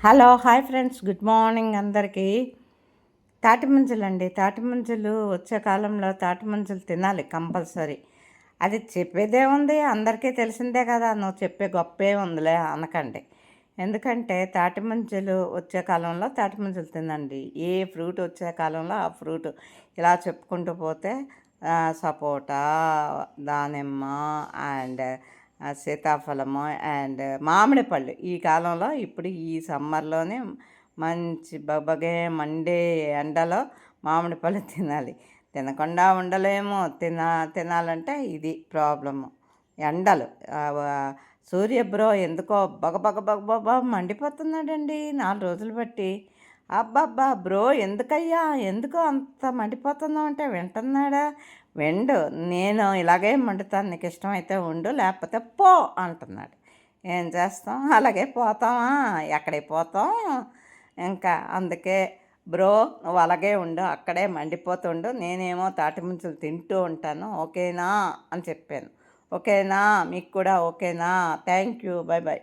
Hello hi friends, good morning అందరికీ. తాటి ముంజలండి. తాటి ముంజలు వచ్చే కాలంలో తాటి ముంజలు తినాలి కంపల్సరీ. అది చెప్పేదేముంది, అందరికీ తెలిసిందే కదా. నువ్వు చెప్పే గొప్పే ఉందిలే అనకండి. ఎందుకంటే తాటి ముంజలు వచ్చే కాలంలో తాటి ముంజలు తినండి. ఏ ఫ్రూట్ వచ్చే కాలంలో ఆ ఫ్రూట్ ఇలా చెప్పుకుంటూ పోతే సపోటా, దానిమ్మ అండ్ సీతాఫలము అండ్ మామిడి పళ్ళు ఈ కాలంలో ఇప్పుడు ఈ సమ్మర్లోనే మంచి బగబగే మండే ఎండలో మామిడి పళ్ళు తినాలి. తినకుండా ఉండలేము. తినాలంటే ఇది ప్రాబ్లము. ఎండలు సూర్యబ్రో ఎందుకో బగబగ మండిపోతున్నాడండి 4 రోజులు బట్టి. అబ్బబ్బా బ్రో, ఎందుకయ్యా, ఎందుకు అంత మండిపోతున్నావు అంటే వింటున్నాడా? వెండు, నేను ఇలాగే మండుతాను, నీకు ఇష్టమైతే ఉండు లేకపోతే పో అంటున్నాడు. ఏం చేస్తాం, అలాగే పోతామా? ఎక్కడికి పోతాం ఇంకా. అందుకే బ్రో, నువ్వు అలాగే ఉండు, అక్కడే మండిపోతుండు, నేనేమో తాటి ముంచులు తింటూ ఉంటాను, ఓకేనా అని చెప్పాను. ఓకేనా, మీకు కూడా ఓకేనా? Thank you, bye bye.